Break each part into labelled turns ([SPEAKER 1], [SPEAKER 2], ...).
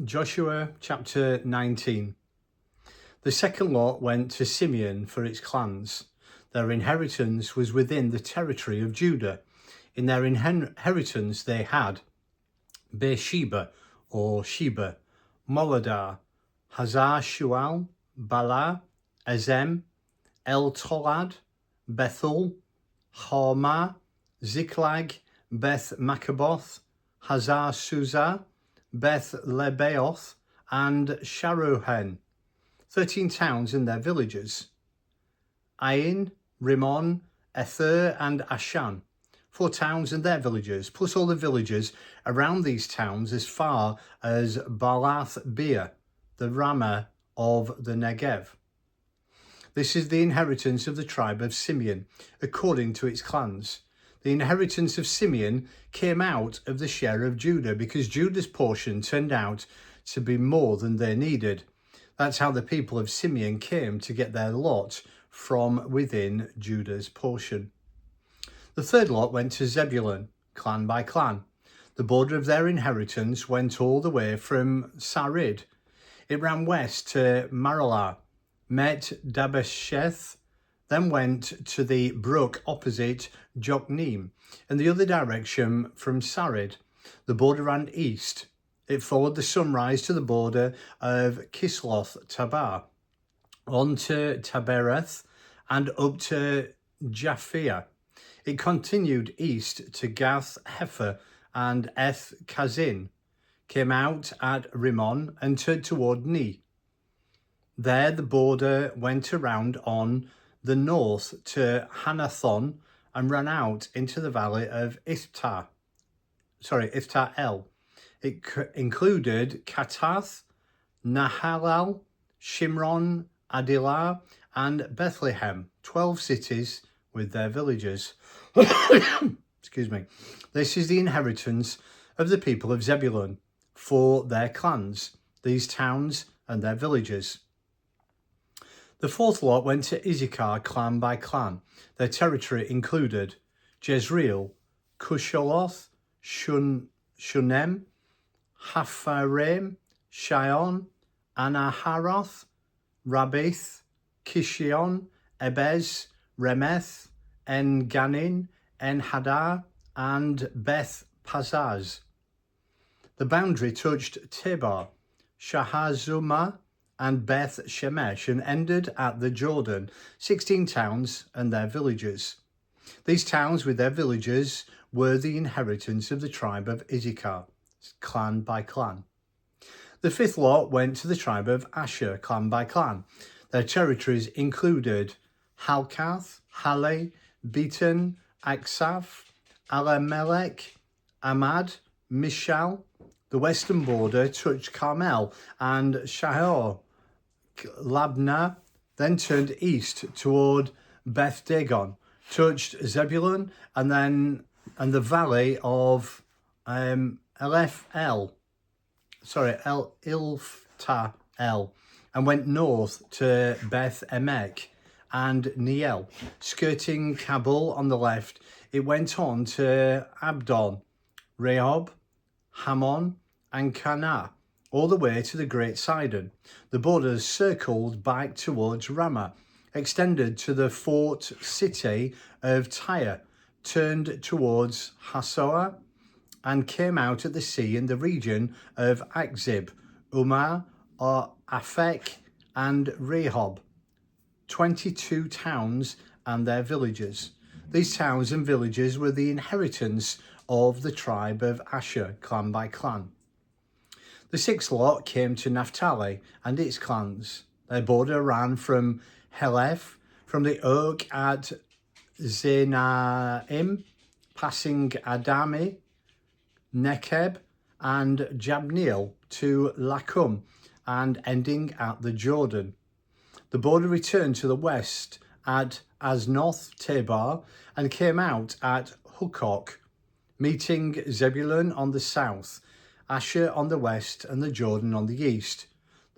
[SPEAKER 1] Joshua chapter 19. The second lot went to Simeon for its clans. Their inheritance was within the territory of Judah. In their inheritance they had Beersheba or Sheba, Moladah, Hazar Shual, Balah, Ezem, Eltolad, Bethul, Hormah, Ziklag, Beth Marcaboth, Hazar Susah, Beth Lebaoth, and Sharuhen, 13 towns and their villages. Ain, Rimmon, Ether, and Ashan, 4 towns and their villages, plus all the villages around these towns as far as Baalath Beer, the Ramah of the Negev. This is the inheritance of the tribe of Simeon, according to its clans. The inheritance of Simeon came out of the share of Judah, because Judah's portion turned out to be more than they needed. That's how the people of Simeon came to get their lot from within Judah's portion. The third lot went to Zebulun, clan by clan. The border of their inheritance went all the way from Sarid. It ran west to Maralah, met Dabesheth, then went to the brook opposite Jokneam, in the other direction from Sarid. The border ran east. It followed the sunrise to the border of Kisloth Tabor, on to Tabereth, and up to Japhia. It continued east to Gath Rimmon and Eth Kazin, came out at Rimmon and turned toward Ni. There the border went around on the north to Hanathon and ran out into the Valley of Iphtah. It included Katath, Nahalal, Shimron, Adilah, and Bethlehem, 12 cities with their villages. Excuse me. This is the inheritance of the people of Zebulun for their clans, these towns and their villages. The fourth lot went to Issachar clan by clan. Their territory included Jezreel, Cushaloth, Shunem, Hapharim, Shion, Anaharoth, Rabith, Kishion, Ebez, Remeth, En-Ganin, En-Hadar, and Beth Pazzez. The boundary touched Tabor, Shahazumah, and Beth Shemesh, and ended at the Jordan, 16 towns and their villages. These towns with their villages were the inheritance of the tribe of Issachar, clan by clan. The fifth lot went to the tribe of Asher, clan by clan. Their territories included Halkath, Hale, Beaton, Aksaf, Alamelech, Amad, Mishal. The western border touched Carmel and Shihor Libnath, then turned east toward Beth Dagon, touched Zebulun, and the Valley of Iphtah, and went north to Beth Emek and Neiel, skirting Kabul on the left. It went on to Abdon, Rehob, Hammon, and Cana, all the way to the Greater Sidon. The borders circled back towards Ramah, extended to the fort city of Tyre, turned towards Hasoah, and came out at the sea in the region of Akzib, Umar, Afek, and Rehob, 22 towns and their villages. These towns and villages were the inheritance of the tribe of Asher, clan by clan. The sixth lot came to Naphtali and its clans. Their border ran from Heleph, from the oak at Zenaim, passing Adami, Nekeb, and Jabneel to Lakum, and ending at the Jordan. The border returned to the west at Aznoth Tabor and came out at Hukkok, meeting Zebulun on the south, Asher on the west, and the Jordan on the east.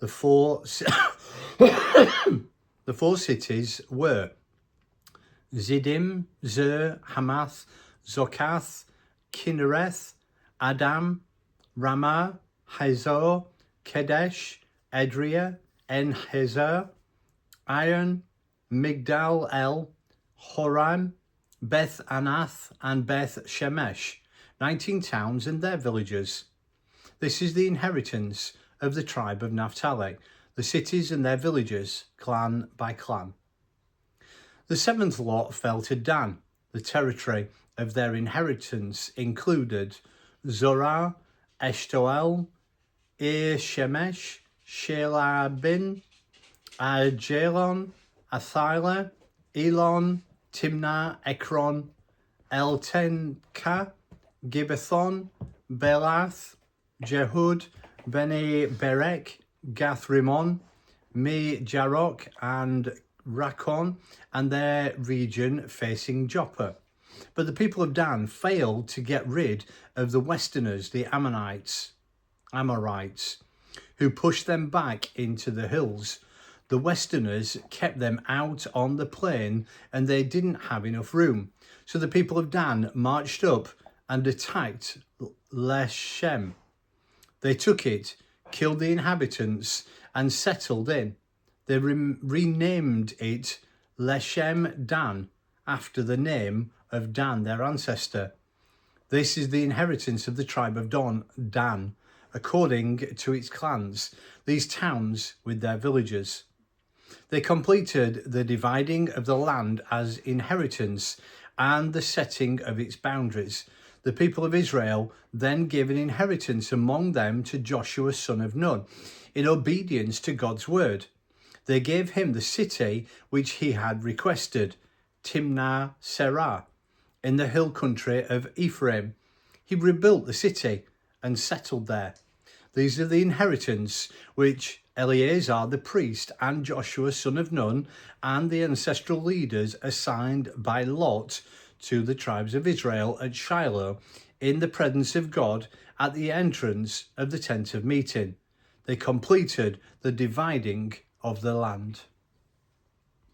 [SPEAKER 1] The four cities were Ziddim, Zer, Hamath, Zokath, Kinnereth, Adam, Ramah, Hazor, Kedesh, Edria, En-Hazar, Iron, Migdal El, Horam, Beth Anath, and Beth Shemesh, 19 towns and their villages. This is the inheritance of the tribe of Naphtali, the cities and their villages, clan by clan. The seventh lot fell to Dan. The territory of their inheritance included Zorah, Eshtoel, Shemesh, Shelabin, Ajalon, Athila, Elon, Timnah, Ekron, Eltenka, Gibbethon, Baalath, Jehud, Bene Berak, Gath Rimmon, Me Jarok, and Rakon, and their region facing Joppa. But the people of Dan failed to get rid of the westerners, the Amorites, who pushed them back into the hills. The westerners kept them out on the plain, and they didn't have enough room. So the people of Dan marched up and attacked Leshem. They took it, killed the inhabitants, and settled in. They renamed it Leshem Dan, after the name of Dan, their ancestor. This is the inheritance of the tribe of Dan, according to its clans, these towns with their villages. They completed the dividing of the land as inheritance and the setting of its boundaries. The people of Israel then gave an inheritance among them to Joshua son of Nun, in obedience to God's word. They gave him the city which he had requested, Timnath Serah, in the hill country of Ephraim. He rebuilt the city and settled there. These are the inheritance which Eleazar the priest and Joshua son of Nun and the ancestral leaders assigned by lot to the tribes of Israel at Shiloh in the presence of God at the entrance of the tent of meeting. They completed the dividing of the land.